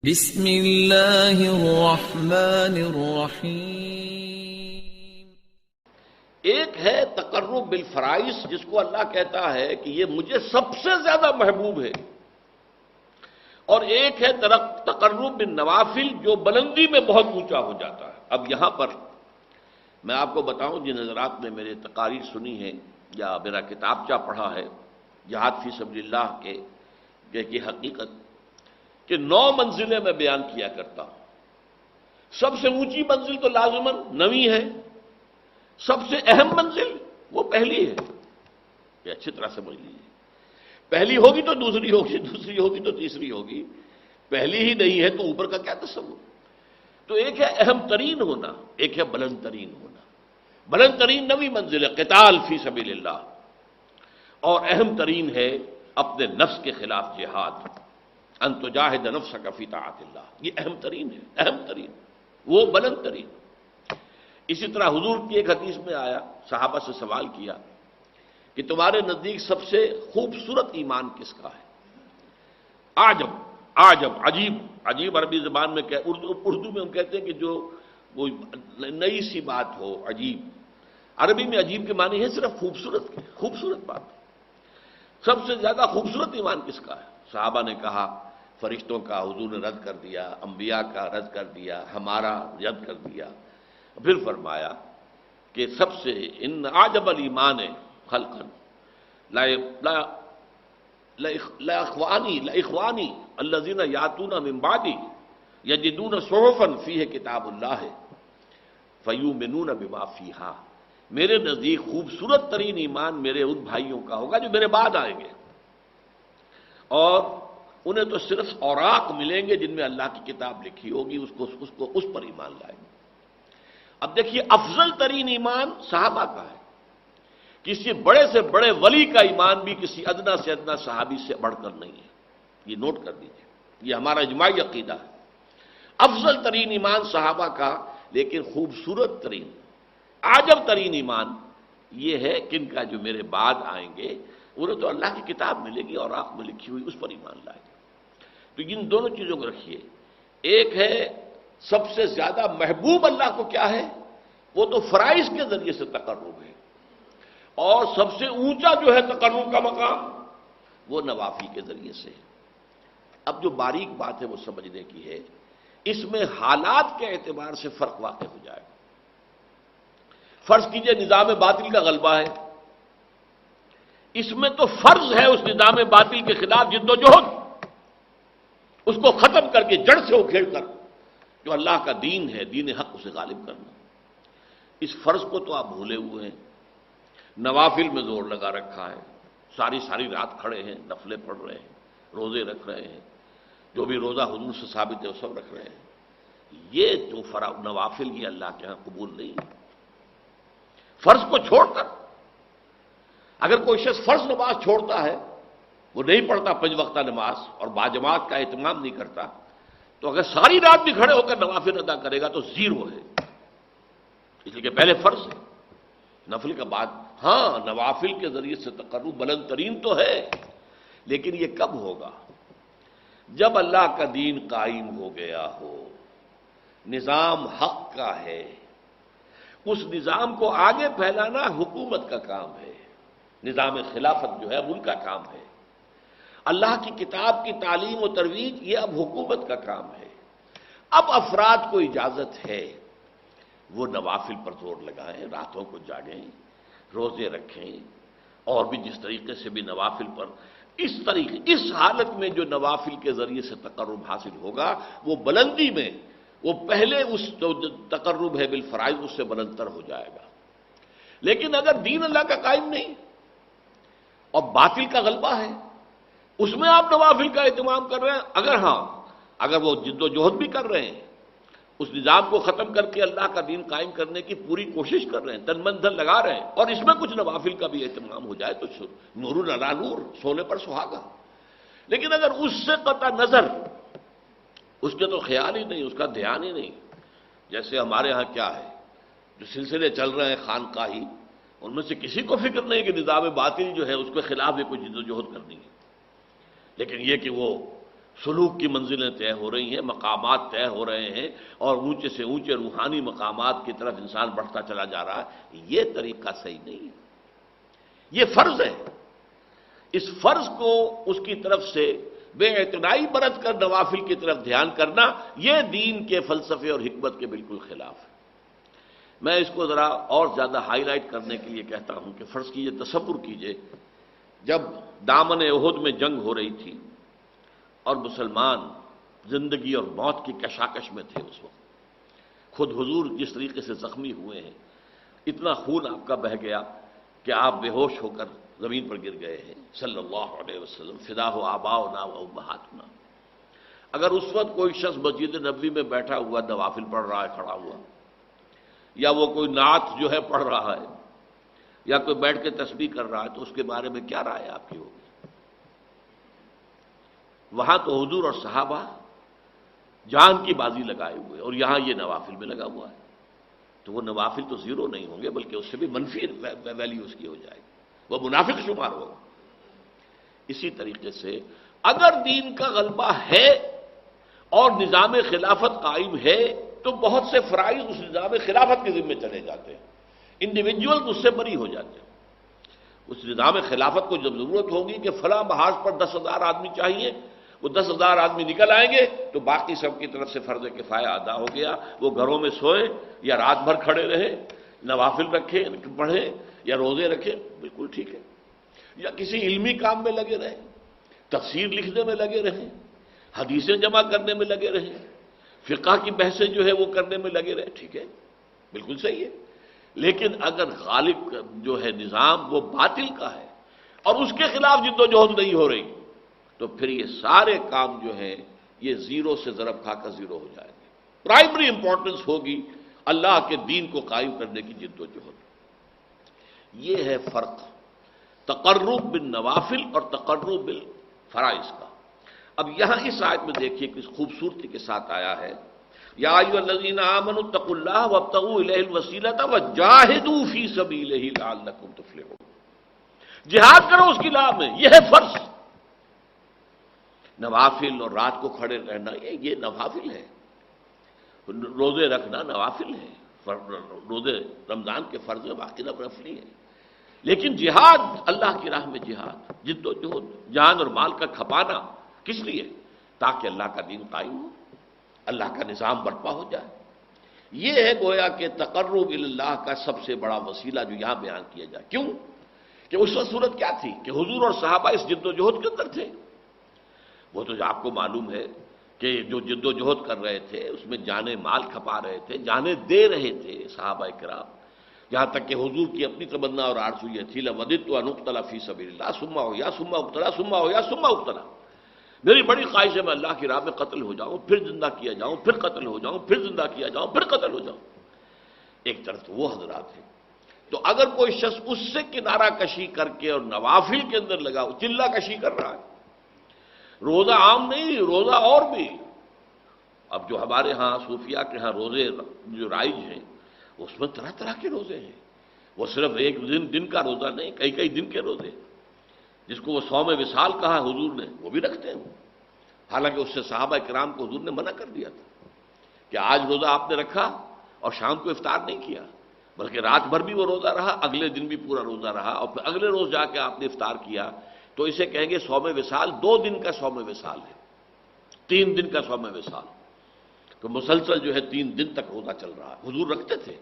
بسم اللہ الرحمن الرحیم۔ ایک ہے تقرب بالفرائض، جس کو اللہ کہتا ہے کہ یہ مجھے سب سے زیادہ محبوب ہے، اور ایک ہے تقرب بالنوافل، جو بلندی میں بہت اونچا ہو جاتا ہے۔ اب یہاں پر میں آپ کو بتاؤں، جن حضرات نے میرے تقاریر سنی ہیں یا میرا کتابچہ پڑھا ہے جہاد فی سبیل اللہ کی حقیقت، کہ 9 منزلیں میں بیان کیا کرتا ہوں۔ سب سے اونچی منزل تو لازماً 9ویں ہے، سب سے اہم منزل وہ پہلی ہے، یہ اچھی طرح سمجھ لیجیے۔ پہلی ہوگی تو دوسری ہوگی، دوسری ہوگی تو تیسری ہوگی، پہلی ہی نہیں ہے تو اوپر کا کیا تصور۔ تو ایک ہے اہم ترین ہونا، ایک ہے بلند ترین ہونا۔ بلند ترین 9ویں منزل ہے قتال فی سبیل اللہ، اور اہم ترین ہے اپنے نفس کے خلاف جہاد، ان تجاہد نفسک فی طاعت اللہ۔ یہ اہم ترین ہے، اہم ترین، وہ بلند ترین۔ اسی طرح حضور کی ایک حدیث میں آیا، صحابہ سے سوال کیا کہ تمہارے نزدیک سب سے خوبصورت ایمان کس کا ہے؟ عجب، عجیب، عجیب عربی زبان میں اردو میں ہم کہتے ہیں کہ جو وہ نئی سی بات ہو، عجیب۔ عربی میں عجیب کے معنی ہے صرف خوبصورت کے، خوبصورت بات۔ سب سے زیادہ خوبصورت ایمان کس کا ہے؟ صحابہ نے کہا فرشتوں کا حضور نے رد کر دیا، انبیاء کا رد کر دیا، ہمارا رد کر دیا۔ پھر فرمایا کہ سب سے ان اعجب الایمان خلقا لاخوانی الذین یاتون من بعدی یجدون صحفا فیہ کتاب اللہ فیؤمنون بما فیہا۔ میرے نزدیک خوبصورت ترین ایمان میرے ان بھائیوں کا ہوگا جو میرے بعد آئیں گے، اور انہیں تو صرف اوراق ملیں گے جن میں اللہ کی کتاب لکھی ہوگی، اس پر ایمان لائیں گے۔ اب دیکھیے، افضل ترین ایمان صحابہ کا ہے۔ کسی بڑے سے بڑے ولی کا ایمان بھی کسی ادنا سے ادنا صحابی سے بڑھ کر نہیں ہے، یہ نوٹ کر دیجیے، یہ ہمارا اجماعی عقیدہ ہے۔ افضل ترین ایمان صحابہ کا، لیکن خوبصورت ترین، عجب ترین ایمان یہ ہے کن کا جو میرے بعد آئیں گے، انہیں تو اللہ کی کتاب ملے گی اور آنکھ میں لکھی ہوئی، اس پر ایمان لائیں گے۔ تو ان دونوں چیزوں کو رکھیے۔ ایک ہے سب سے زیادہ محبوب اللہ کو کیا ہے، وہ تو فرائض کے ذریعے سے تقرب ہے، اور سب سے اونچا جو ہے تقرب کا مقام، وہ نوافل کے ذریعے سے ہے۔ اب جو باریک بات ہے وہ سمجھنے کی ہے، اس میں حالات کے اعتبار سے فرق واقع ہو جائے گا۔ فرض کیجئے نظام باطل کا غلبہ ہے، اس میں تو فرض ہے اس نظام باطل کے خلاف جدوجہد، اس کو ختم کر کے جڑ سے اکھیڑ کر جو اللہ کا دین ہے، دین حق، اسے غالب کرنا۔ اس فرض کو تو آپ بھولے ہوئے ہیں، نوافل میں زور لگا رکھا ہے، ساری رات کھڑے ہیں، نفلیں پڑھ رہے ہیں، روزے رکھ رہے ہیں، جو بھی روزہ حضور سے ثابت ہے وہ سب رکھ رہے ہیں۔ یہ جو نوافل یہ اللہ کے ہاں قبول نہیں ہے۔ فرض کو چھوڑ کر اگر کوئی شخص فرض نماز چھوڑتا ہے، وہ نہیں پڑھتا 5 وقتہ نماز اور باجماعت کا اہتمام نہیں کرتا، تو اگر ساری رات بھی کھڑے ہو کر نوافل ادا کرے گا تو 0 ہے، اس لیے کہ پہلے فرض ہے، نفل کا بعد۔ ہاں، نوافل کے ذریعے سے تقرب بلند ترین تو ہے، لیکن یہ کب ہوگا؟ جب اللہ کا دین قائم ہو گیا ہو، نظام حق کا ہے، اس نظام کو آگے پھیلانا حکومت کا کام ہے، نظام خلافت جو ہے ان کا کام ہے، اللہ کی کتاب کی تعلیم و ترویج یہ اب حکومت کا کام ہے۔ اب افراد کو اجازت ہے وہ نوافل پر زور لگائیں، راتوں کو جاگیں، روزے رکھیں، اور بھی جس طریقے سے بھی نوافل پر اس حالت میں جو نوافل کے ذریعے سے تقرب حاصل ہوگا، وہ بلندی میں وہ پہلے اس جو تقرب ہے بالفرائض اس سے بلندتر ہو جائے گا۔ لیکن اگر دین اللہ کا قائم نہیں اور باطل کا غلبہ ہے، اس میں آپ نوافل کا اہتمام کر رہے ہیں، اگر وہ جد و جہد بھی کر رہے ہیں، اس نظام کو ختم کر کے اللہ کا دین قائم کرنے کی پوری کوشش کر رہے ہیں، تن من دھن لگا رہے ہیں، اور اس میں کچھ نوافل کا بھی اہتمام ہو جائے تو نور علی نور، سونے پر سہاگا۔ لیکن اگر اس سے قطع نظر، اس کے تو خیال ہی نہیں، اس کا دھیان ہی نہیں، جیسے ہمارے ہاں کیا ہے، جو سلسلے چل رہے ہیں خانقاہی، ان میں سے کسی کو فکر نہیں کہ نظام باطل جو ہے اس کے خلاف بھی کوئی جد و جہد کرنی ہے، لیکن یہ کہ وہ سلوک کی منزلیں طے ہو رہی ہیں، مقامات طے ہو رہے ہیں، اور اونچے سے اونچے روحانی مقامات کی طرف انسان بڑھتا چلا جا رہا ہے۔ یہ طریقہ صحیح نہیں ہے، یہ فرض ہے۔ اس فرض کو اس کی طرف سے بے اعتنائی برت کر نوافل کی طرف دھیان کرنا، یہ دین کے فلسفے اور حکمت کے بالکل خلاف ہے۔ میں اس کو ذرا اور زیادہ ہائی لائٹ کرنے کے لیے کہتا ہوں کہ فرض کیجئے، تصور کیجئے، جب دامن احد میں جنگ ہو رہی تھی اور مسلمان زندگی اور موت کی کشاکش میں تھے، اس وقت خود حضور جس طریقے سے زخمی ہوئے ہیں، اتنا خون آپ کا بہہ گیا کہ آپ بے ہوش ہو کر زمین پر گر گئے ہیں، صلی اللہ علیہ وسلم، فداہ آباؤنا و امہاتنا۔ اگر اس وقت کوئی شخص مسجد نبوی میں بیٹھا ہوا نوافل پڑھ رہا ہے کھڑا ہوا، یا وہ کوئی نعت جو ہے پڑھ رہا ہے، یا کوئی بیٹھ کے تسبیح کر رہا ہے، تو اس کے بارے میں کیا رائے آپ کی ہوگی؟ وہاں تو حضور اور صحابہ جان کی بازی لگائے ہوئے، اور یہاں یہ نوافل میں لگا ہوا ہے، تو وہ نوافل تو زیرو نہیں ہوں گے، بلکہ اس سے بھی منفی ویلیو اس کی ہو جائے گی، وہ منافق شمار ہوگا۔ اسی طریقے سے اگر دین کا غلبہ ہے اور نظام خلافت قائم ہے، تو بہت سے فرائض اس نظام خلافت کے ذمے چلے جاتے ہیں، انڈیویجول اس سے بری ہو جاتے ہیں۔ اس نظام خلافت کو جب ضرورت ہوگی کہ فلاں محاذ پر 10,000 آدمی چاہیے، وہ 10,000 آدمی نکل آئیں گے، تو باقی سب کی طرف سے فرض کفایہ ادا ہو گیا۔ وہ گھروں میں سوئے یا رات بھر کھڑے رہے، نوافل رکھے پڑھے یا روزے رکھے، بالکل ٹھیک ہے، یا کسی علمی کام میں لگے رہے، تفسیر لکھنے میں لگے رہے، حدیثیں جمع کرنے میں لگے رہے، فقہ کی بحثیں جو ہے وہ کرنے میں لگے رہے، ٹھیک ہے، بالکل صحیح ہے۔ لیکن اگر غالب جو ہے نظام وہ باطل کا ہے اور اس کے خلاف جد و جہد نہیں ہو رہی، تو پھر یہ سارے کام جو ہیں یہ زیرو سے ضرب کھا کر زیرو ہو جائیں گے۔ پرائمری امپورٹنس ہوگی اللہ کے دین کو قائم کرنے کی جد و جہد۔ یہ ہے فرق تقرب بالنوافل اور تقرب بالفرائض کا۔ اب یہاں اس آیت میں دیکھیے کہ اس خوبصورتی کے ساتھ آیا ہے، یا ایھا الذین آمنوا اتقوا اللہ وابتغوا الیہ الوسیلۃ وجاہدوا فی سبیلہ لعلکم تفلحون۔ جہاد کرو اس کی راہ میں، یہ ہے فرض۔ نوافل اور رات کو کھڑے رہنا یہ نوافل ہے، روزے رکھنا نوافل ہے، روزے رمضان کے فرض میں باقی نفلی ہے، لیکن جہاد، اللہ کی راہ میں جہاد، جد و جہد، جان اور مال کا کھپانا، کس لیے؟ تاکہ اللہ کا دین قائم ہو، اللہ کا نظام برپا ہو جائے۔ یہ ہے گویا کہ تقرب اللہ کا سب سے بڑا وسیلہ جو یہاں بیان کیا جائے۔ کیوں کہ اس وقت صورت کیا تھی کہ حضور اور صحابہ اس جد و جہد کے اندر تھے۔ وہ تو آپ کو معلوم ہے کہ جو جد و جہد کر رہے تھے اس میں جانیں مال کھپا رہے تھے، جانیں دے رہے تھے صحابہ کرام، یہاں تک کہ حضور کی اپنی تمنا اور آرزو یہ تھی لوددت ان اقتل فی سبیل اللہ ثم احیا ثم اقتل ثم احیا ثم اقتل، میری بڑی خواہش ہے میں اللہ کی راہ میں قتل ہو جاؤں، پھر زندہ کیا جاؤں، پھر قتل ہو جاؤں، پھر زندہ کیا جاؤں، پھر قتل ہو جاؤں۔ ایک طرف تو وہ حضرات ہیں، تو اگر کوئی شخص اس سے کنارہ کشی کر کے اور نوافل کے اندر لگا چلہ کشی کر رہا ہے، روزہ عام نہیں، روزہ اور بھی، اب جو ہمارے ہاں صوفیہ کے ہاں روزے جو رائج ہیں اس میں طرح طرح کے روزے ہیں، وہ صرف ایک دن کا روزہ نہیں، کئی کئی دن کے روزے، جس کو وہ صوم وصال کہا حضور نے، وہ بھی رکھتے ہیں۔ حالانکہ اس سے صحابہ کرام کو حضور نے منع کر دیا تھا کہ آج روزہ آپ نے رکھا اور شام کو افطار نہیں کیا، بلکہ رات بھر بھی وہ روزہ رہا، اگلے دن بھی پورا روزہ رہا، اور پھر اگلے روز جا کے آپ نے افطار کیا، تو اسے کہیں گے صوم وصال، 2 دن کا صوم وصال ہے، 3 دن کا صوم وصال، تو مسلسل جو ہے 3 دن تک روزہ چل رہا ہے۔ حضور رکھتے تھے،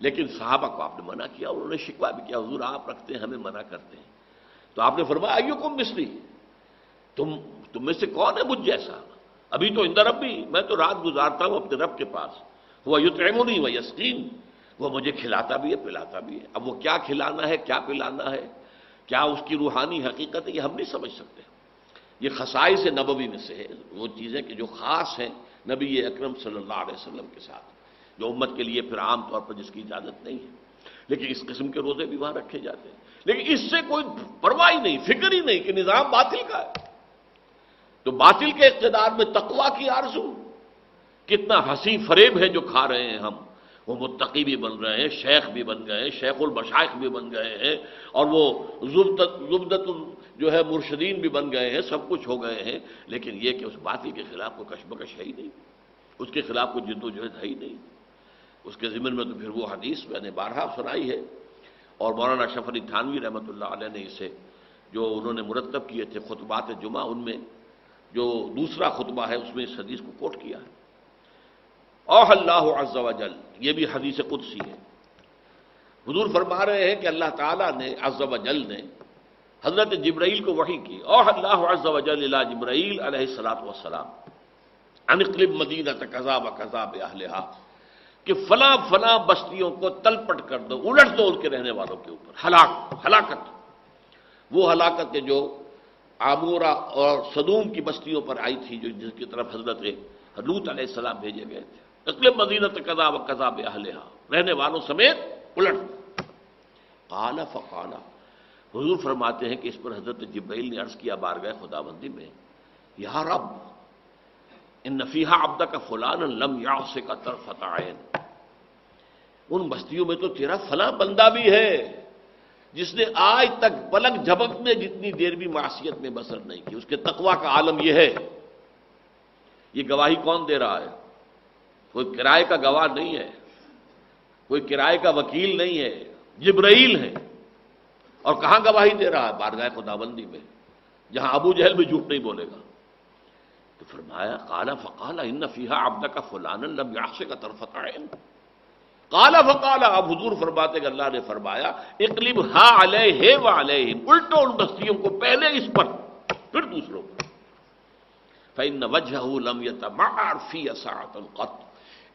لیکن صحابہ کو آپ نے منع کیا، انہوں نے شکوہ بھی کیا، حضور آپ رکھتے ہیں ہمیں منع کرتے ہیں، تو آپ نے فرمایا ایکم مثلی، تم میں سے کون ہے مجھ جیسا؟ ابھی تو عند ربی، میں تو رات گزارتا ہوں اپنے رب کے پاس، وہ یطعمنی و یسقین، وہ مجھے کھلاتا بھی ہے پلاتا بھی ہے۔ اب وہ کیا کھلانا ہے، کیا پلانا ہے، کیا اس کی روحانی حقیقت ہے، یہ ہم نہیں سمجھ سکتے۔ یہ خصائص نبوی میں سے ہے، وہ چیزیں کہ جو خاص ہیں نبی اکرم صلی اللہ علیہ وسلم کے ساتھ، جو امت کے لیے پھر عام طور پر جس کی اجازت نہیں ہے، لیکن اس قسم کے روزے بھی وہاں رکھے جاتے ہیں، لیکن اس سے کوئی پرواہ ہی نہیں، فکر ہی نہیں کہ نظام باطل کا ہے۔ تو باطل کے اقتدار میں تقویٰ کی آرزو، کتنا ہنسی فریب ہے جو کھا رہے ہیں ہم، وہ متقی بھی بن رہے ہیں، شیخ بھی بن گئے ہیں، شیخ المشائخ بھی بن گئے ہیں، اور وہ زبدت جو ہے مرشدین بھی بن گئے ہیں، سب کچھ ہو گئے ہیں، لیکن یہ کہ اس باطل کے خلاف کوئی کشمکش ہے ہی نہیں، اس کے خلاف کوئی جد و جہد ہے ہی نہیں۔ اس کے ضمن میں تو پھر وہ حدیث میں نے بارہا سنائی ہے، اور مولانا اشرف علی تھانوی رحمۃ اللہ علیہ نے اسے جو انہوں نے مرتب کیے تھے خطبات جمعہ، ان میں جو دوسرا خطبہ ہے اس میں اس حدیث کو کوٹ کیا ہے۔ اوح اللہ عز وجل، یہ بھی حدیث قدسی ہے۔ حضور فرما رہے ہیں کہ اللہ تعالیٰ نے عز وجل نے حضرت جبرائیل کو وحی کی۔ اوح اللہ عز وجل الی جبرائیل علیہ الصلاۃ والسلام ان اقلب مدینۃ کذا و کذا باہلھا، کہ فلاں فلاں بستیوں کو تلپٹ کر دو، الٹ دو ان کے رہنے والوں کے اوپر، ہلاکت، وہ ہلاکت کے جو عامورہ اور صدوم کی بستیوں پر آئی تھی، جو جس کی طرف حضرت لوط علیہ السلام بھیجے گئے تھے۔ اقلب مدینۃ کذا و کذا باہلھا، رہنے والوں سمیت الٹ۔ قال فقال، حضور فرماتے ہیں کہ اس پر حضرت جبرائیل نے عرض کیا بارگاہ خداوندی میں، یا رب ان فیہا عبدک فلانا لم یعصک طرفۃ عین، ان بستیوں میں تو تیرا فلاں بندہ بھی ہے جس نے آج تک پلک جھپک میں جتنی دیر بھی معصیت میں بسر نہیں کی، اس کے تقویٰ کا عالم یہ ہے۔ یہ گواہی کون دے رہا ہے؟ کوئی کرائے کا گواہ نہیں ہے، کوئی کرائے کا وکیل نہیں ہے، جبرائیل ہے، اور کہاں گواہی دے رہا ہے؟ بارگاہ خداوندی میں، جہاں ابو جہل بھی جھوٹ نہیں بولے گا۔ تو فرمایا قال فقال ان فیہا عبدک فلانا لم یعصک طرفۃ عین، قال فقال، اب حضور فرماتے کہ اللہ نے فرمایا اقلبھا علیہ وعلیہم، الٹو ان بستیوں کو، پہلے اس پر پھر دوسروں پر۔ فإن وجہہ لم یتمعر فی ساعۃ قط،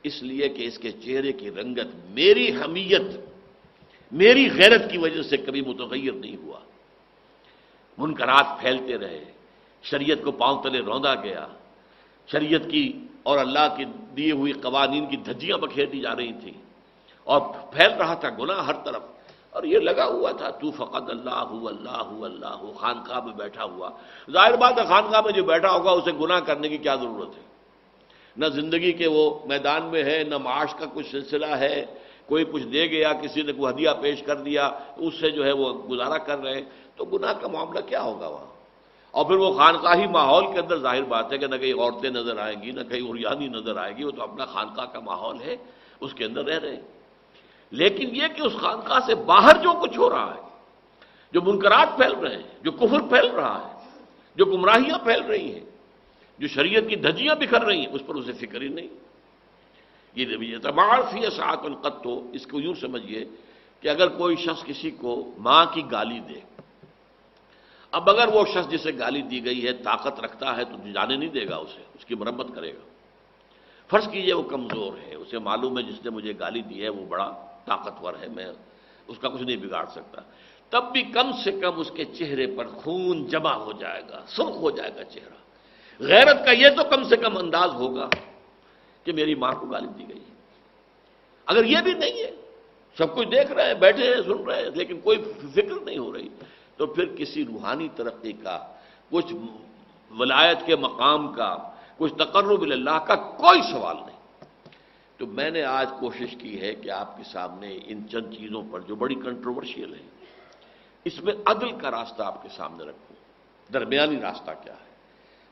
اس لیے کہ اس کے چہرے کی رنگت میری حمیت، میری غیرت کی وجہ سے کبھی متغیر نہیں ہوا۔ منکرات پھیلتے رہے، شریعت کو پاؤں تلے روندا گیا، شریعت کی اور اللہ کی دی ہوئی قوانین کی دھجیاں بکھیر دی جا رہی تھیں، اور پھیل رہا تھا گناہ ہر طرف، اور یہ لگا ہوا تھا تو فقط اللہ اللہ اللہ، خانقاہ میں بیٹھا ہوا۔ ظاہر بات ہے خانقاہ میں جو بیٹھا ہوگا اسے گناہ کرنے کی کیا ضرورت ہے؟ نہ زندگی کے وہ میدان میں ہے، نہ معاش کا کچھ سلسلہ ہے، کوئی کچھ دے گیا، کسی نے کوئی ہدیہ پیش کر دیا، اس سے جو ہے وہ گزارا کر رہے ہیں، تو گناہ کا معاملہ کیا ہوگا وہاں؟ اور پھر وہ خانقاہی ماحول کے اندر ظاہر بات ہے کہ نہ کہیں عورتیں نظر آئیں گی، نہ کہیں عریانی نظر آئے گی، وہ تو اپنا خانقاہ کا ماحول ہے، اس کے اندر رہ رہے ہیں۔ لیکن یہ کہ اس خانقاہ سے باہر جو کچھ ہو رہا ہے، جو منکرات پھیل رہے ہیں، جو کفر پھیل رہا ہے، جو گمراہیاں پھیل رہی ہیں، جو شریعت کی دھجیاں بکھر رہی ہیں، اس پر اسے فکر ہی نہیں۔ یہ تمار فی ساعۃ قط، تو اس کو یوں سمجھیے کہ اگر کوئی شخص کسی کو ماں کی گالی دے، اب اگر وہ شخص جسے گالی دی گئی ہے طاقت رکھتا ہے تو جانے نہیں دے گا اسے، اس کی مرمت کرے گا۔ فرض کیجئے وہ کمزور ہے، اسے معلوم ہے جس نے مجھے گالی دی ہے وہ بڑا طاقتور ہے، میں اس کا کچھ نہیں بگاڑ سکتا، تب بھی کم سے کم اس کے چہرے پر خون جمع ہو جائے گا، سرخ ہو جائے گا چہرہ۔ غیرت کا یہ تو کم سے کم انداز ہوگا کہ میری ماں کو گالی دی گئی ہے۔ اگر یہ بھی نہیں ہے، سب کچھ دیکھ رہے ہیں، بیٹھے ہیں، سن رہے ہیں، لیکن کوئی فکر نہیں ہو رہی، تو پھر کسی روحانی ترقی کا، کچھ ولایت کے مقام کا، کچھ تقرب اللہ کا کوئی سوال نہیں۔ تو میں نے آج کوشش کی ہے کہ آپ کے سامنے ان چند چیزوں پر جو بڑی کنٹروورشیل ہیں، اس میں عدل کا راستہ آپ کے سامنے رکھوں، درمیانی راستہ کیا ہے۔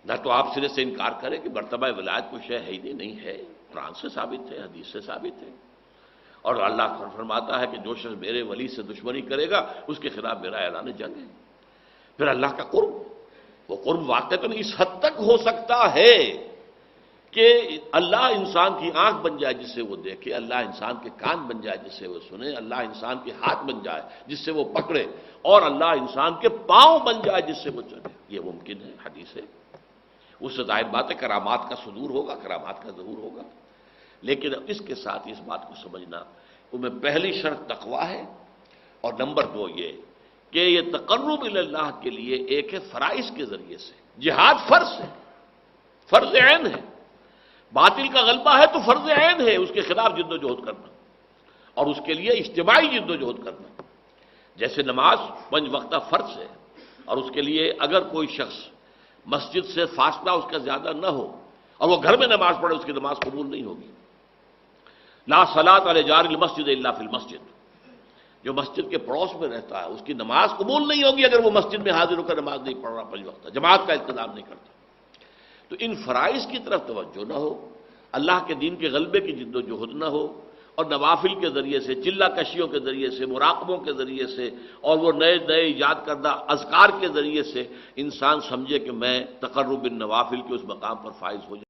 نہ تو آپ سرے سے انکار کریں کہ مرتبہ ولایت کوئی شے ہے ہی نہیں ہے، قرآن سے ثابت ہے، حدیث سے ثابت ہے، اور اللہ فرماتا ہے کہ جو شخص میرے ولی سے دشمنی کرے گا اس کے خلاف میرا اعلان جنگ ہے۔ پھر اللہ کا قرب، وہ قرب واقعتاً اس حد تک ہو سکتا ہے کہ اللہ انسان کی آنکھ بن جائے جس سے وہ دیکھے، اللہ انسان کے کان بن جائے جس سے وہ سنے، اللہ انسان کے ہاتھ بن جائے جس سے وہ پکڑے، اور اللہ انسان کے پاؤں بن جائے جس سے وہ چلے۔ یہ ممکن ہے، حدیث ہے، اس سے ظاہر بات ہے کرامات کا صدور ہوگا، کرامات کا ظہور ہوگا۔ لیکن اس کے ساتھ اس بات کو سمجھنا، وہ میں پہلی شرط تقویٰ ہے، اور نمبر 2 یہ کہ یہ تقرب اللہ کے لیے ایک ہے فرائض کے ذریعے سے، جہاد فرض ہے، فرض عین ہے، باطل کا غلبہ ہے تو فرض عین ہے اس کے خلاف جد و جہد کرنا، اور اس کے لیے اجتماعی جد و جہد کرنا۔ جیسے نماز 5 وقتہ فرض ہے، اور اس کے لیے اگر کوئی شخص مسجد سے فاصلہ اس کا زیادہ نہ ہو اور وہ گھر میں نماز پڑھے، اس کی نماز قبول نہیں ہوگی۔ لا صلاۃ علی جار المسجد الا فی المسجد، جو مسجد کے پڑوس میں رہتا ہے اس کی نماز قبول نہیں ہوگی اگر وہ مسجد میں حاضر ہو کر نماز نہیں پڑھ رہا 5 وقت، جماعت کا انتظام نہیں کرتا۔ تو ان فرائض کی طرف توجہ نہ ہو، اللہ کے دین کے غلبے کی جد و جہد نہ ہو، اور نوافل کے ذریعے سے، چلہ کشیوں کے ذریعے سے، مراقبوں کے ذریعے سے، اور وہ نئے نئے ایجاد کردہ اذکار کے ذریعے سے انسان سمجھے کہ میں تقرب بالنوافل کے اس مقام پر فائز ہو جائے۔